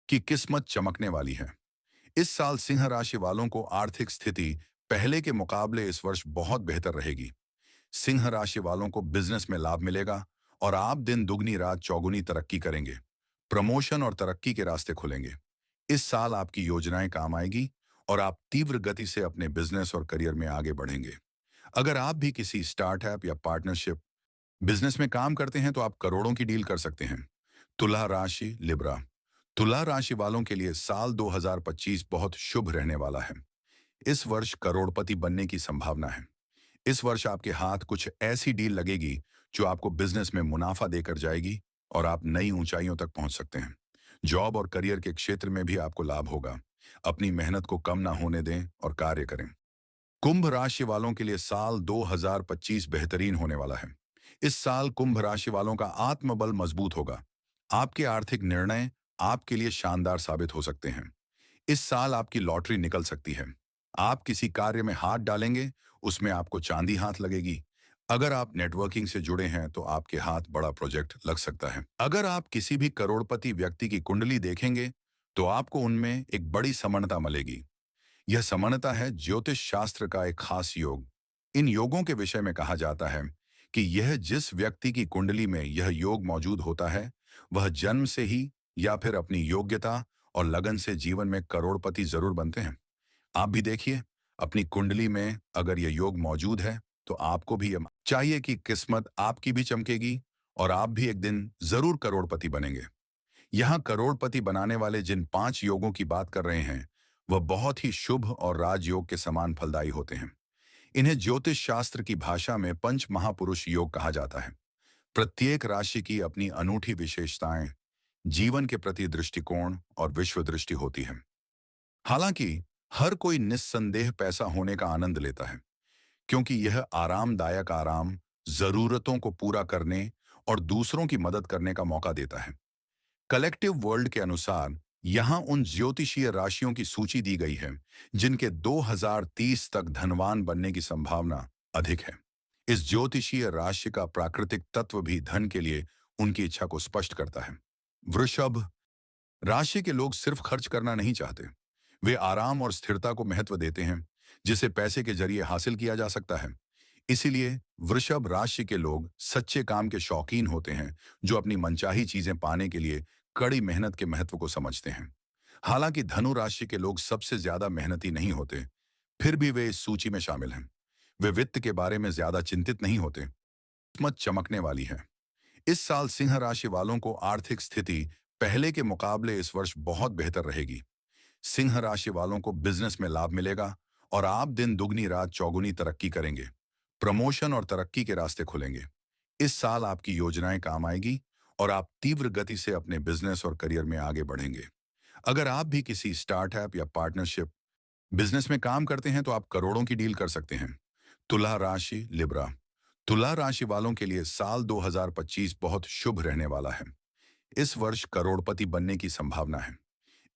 कि किस्मत चमकने वाली है। इस साल सिंह राशि वालों को आर्थिक स्थिति पहले के मुकाबले इस वर्ष बहुत बेहतर रहेगी। सिंह राशि वालों को बिजनेस में लाभ मिलेगा और आप दिन दुगनी रात चौगुनी तरक्की करेंगे। प्रमोशन और तरक्की के रास्ते खुलेंगे। इस साल आपकी योजनाएं काम आएगी और आप तीव्र गति से अपने बिजनेस और करियर में आगे बढ़ेंगे। अगर आप भी किसी स्टार्टअप या पार्टनरशिप बिजनेस में काम करते हैं तो आप करोड़ों की डील कर सकते हैं। तुला राशि लिब्रा। तुला राशि वालों के लिए साल 2025 बहुत शुभ रहने वाला है। इस वर्ष करोड़पति बनने की संभावना है। इस वर्ष आपके हाथ कुछ ऐसी डील लगेगी जो आपको बिजनेस में मुनाफा देकर जाएगी और आप नई ऊंचाइयों तक पहुंच सकते हैं। जॉब और करियर के क्षेत्र में भी आपको लाभ होगा। अपनी मेहनत को कम ना होने दें और कार्य करें। कुंभ राशि वालों के लिए साल 2025 बेहतरीन होने वाला है। इस साल कुंभ राशि वालों का आत्मबल मजबूत होगा। आपके आर्थिक निर्णय आपके लिए शानदार साबित हो सकते हैं। इस साल आपकी लॉटरी निकल सकती है। आप किसी कार्य में हाथ डालेंगे, उसमें आपको चांदी हाथ लगेगी। अगर आप नेटवर्किंग से जुड़े हैं तो आपके हाथ बड़ा प्रोजेक्ट लग सकता है। अगर आप किसी भी करोड़पति व्यक्ति की कुंडली देखेंगे तो आपको उनमें एक बड़ी समानता मिलेगी। यह समानता है ज्योतिष शास्त्र का एक खास योग। इन योगों के विषय में कहा जाता है कि यह जिस व्यक्ति की कुंडली में यह योग मौजूद होता है, वह जन्म से ही या फिर अपनी योग्यता और लगन से जीवन में करोड़पति जरूर बनते हैं। आप भी देखिए, अपनी कुंडली में अगर यह योग मौजूद है तो आपको भी यह चाहिए कि किस्मत आपकी भी चमकेगी और आप भी एक दिन जरूर करोड़पति बनेंगे। यहाँ करोड़पति बनाने वाले जिन 5 योगों की बात कर रहे हैं, वह बहुत ही शुभ और राजयोग के समान फलदायी होते हैं। इन्हें ज्योतिष शास्त्र की भाषा में पंच महापुरुष योग कहा जाता है। प्रत्येक राशि की अपनी अनूठी विशेषताएं, जीवन के प्रति दृष्टिकोण और विश्व दृष्टि होती है। हालांकि हर कोई निस्संदेह पैसा होने का आनंद लेता है, क्योंकि यह आरामदायक आराम, जरूरतों को पूरा करने और दूसरों की मदद करने का मौका देता है। कलेक्टिव वर्ल्ड के अनुसार यहां उन ज्योतिषीय राशियों की सूची दी गई है जिनके 2030 तक धनवान बनने की संभावना अधिक है। इस ज्योतिषीय राशि का प्राकृतिक तत्व भी धन के लिए उनकी इच्छा को स्पष्ट करता है। वृषभ राशि के लोग सिर्फ खर्च करना नहीं चाहते, वे आराम और स्थिरता को महत्व देते हैं, जिसे पैसे के जरिए हासिल किया जा सकता है। इसीलिए वृषभ राशि के लोग सच्चे काम के शौकीन होते हैं, जो अपनी मनचाही चीजें पाने के लिए कड़ी मेहनत के महत्व को समझते हैं। हालांकि धनु राशि के लोग सबसे ज्यादा मेहनती नहीं होते, फिर भी वे इस सूची में शामिल हैं। वे वित्त के बारे में ज्यादा चिंतित नहीं होते। किस्मत चमकने वाली है। इस साल सिंह राशि वालों को आर्थिक स्थिति पहले के मुकाबले इस वर्ष बहुत बेहतर रहेगी। सिंह राशि वालों को बिजनेस में लाभ मिलेगा और आप दिन दुगनी रात चौगुनी तरक्की करेंगे। प्रमोशन और तरक्की के रास्ते खुलेंगे। इस साल आपकी योजनाएं काम आएगी और आप तीव्र गति से अपने बिजनेस और करियर में आगे बढ़ेंगे। अगर आप भी किसी स्टार्टअप या पार्टनरशिप बिजनेस में काम करते हैं तो आप करोड़ों की डील कर सकते हैं। तुला राशि लिब्रा। तुला राशि वालों के लिए साल 2025 बहुत शुभ रहने वाला है। इस वर्ष करोड़पति बनने की संभावना है।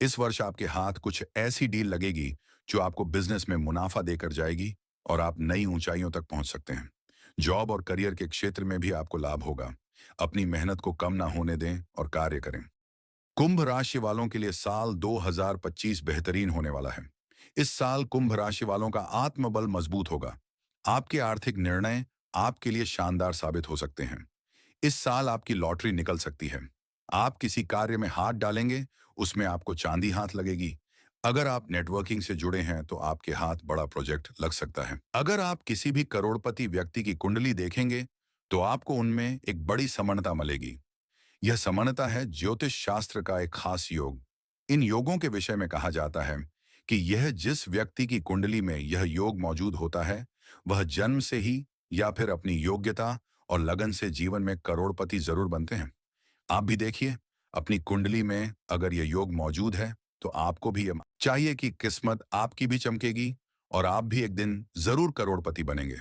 इस वर्ष आपके हाथ कुछ ऐसी डील लगेगी जो आपको बिजनेस में मुनाफा देकर जाएगी और आप नई ऊंचाइयों तक पहुंच सकते हैं। जॉब और करियर के क्षेत्र में भी आपको लाभ होगा। अपनी मेहनत को कम ना होने दें और कार्य करें। कुंभ राशि वालों के लिए साल 2025 बेहतरीन होने वाला है। इस साल कुंभ राशि वालों का आत्मबल मजबूत होगा। आपके आर्थिक निर्णय आपके लिए शानदार साबित हो सकते हैं। इस साल आपकी लॉटरी निकल सकती है। आप किसी कार्य में हाथ डालेंगे, उसमें आपको चांदी हाथ लगेगी। अगर आप नेटवर्किंग से जुड़े हैं तो आपके हाथ बड़ा प्रोजेक्ट लग सकता है। अगर आप किसी भी करोड़पति व्यक्ति की कुंडली देखेंगे तो आपको उनमें एक बड़ी समानता मिलेगी। यह समानता है ज्योतिष शास्त्र का एक खास योग। इन योगों के विषय में कहा जाता है कि यह जिस व्यक्ति की कुंडली में यह योग मौजूद होता है, वह जन्म से ही या फिर अपनी योग्यता और लगन से जीवन में करोड़पति जरूर बनते हैं। आप भी देखिए, अपनी कुंडली में अगर यह योग मौजूद है तो आपको भी यह चाहिए कि किस्मत आपकी भी चमकेगी और आप भी एक दिन जरूर करोड़पति बनेंगे।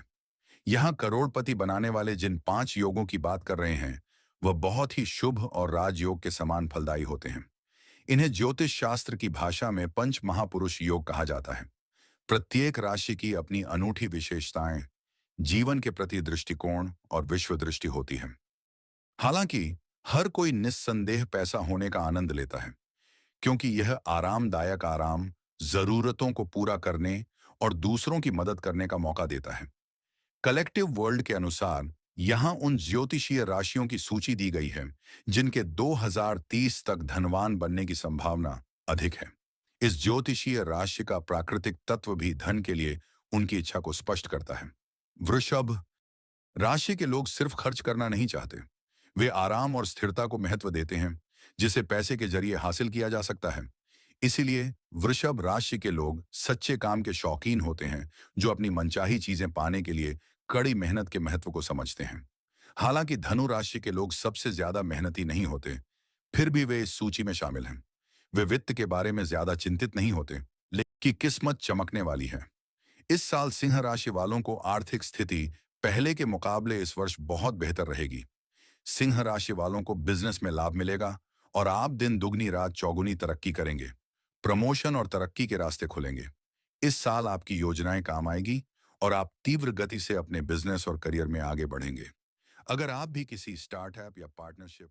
यहाँ करोड़पति बनाने वाले जिन 5 योगों की बात कर रहे हैं, वह बहुत ही शुभ और राजयोग के समान फलदायी होते हैं। इन्हें ज्योतिष शास्त्र की भाषा में पंच महापुरुष योग कहा जाता है। प्रत्येक राशि की अपनी अनूठी विशेषताएं, जीवन के प्रति दृष्टिकोण और विश्व दृष्टि होती है। हालांकि हर कोई निस्संदेह पैसा होने का आनंद लेता है, क्योंकि यह आरामदायक आराम, जरूरतों को पूरा करने और दूसरों की मदद करने का मौका देता है। कलेक्टिव वर्ल्ड के अनुसार यहां उन ज्योतिषीय राशियों की सूची दी गई है जिनके 2030 तक धनवान बनने की संभावना अधिक है। इस ज्योतिषीय राशि का प्राकृतिक तत्व भी धन के लिए उनकी इच्छा को स्पष्ट करता है। वृषभ राशि के लोग सिर्फ खर्च करना नहीं चाहते, वे आराम और स्थिरता को महत्व देते हैं, जिसे पैसे के जरिए हासिल किया जा सकता है। इसीलिए वृषभ राशि के लोग सच्चे काम के शौकीन होते हैं, जो अपनी मनचाही चीजें पाने के लिए कड़ी मेहनत के महत्व को समझते हैं। हालांकि धनु राशि के लोग सबसे ज्यादा मेहनती नहीं होते, फिर भी वे इस सूची में शामिल हैं। वे वित्त के बारे में ज्यादा चिंतित नहीं होते, लेकिन की किस्मत चमकने वाली है। इस साल सिंह राशि वालों को आर्थिक स्थिति पहले के मुकाबले इस वर्ष बहुत बेहतर रहेगी। सिंह राशि वालों को बिजनेस में लाभ मिलेगा और आप दिन दुगनी रात चौगुनी तरक्की करेंगे। प्रमोशन और तरक्की के रास्ते खुलेंगे। इस साल आपकी योजनाएं काम आएगी और आप तीव्र गति से अपने बिजनेस और करियर में आगे बढ़ेंगे। अगर आप भी किसी स्टार्टअप या पार्टनरशिप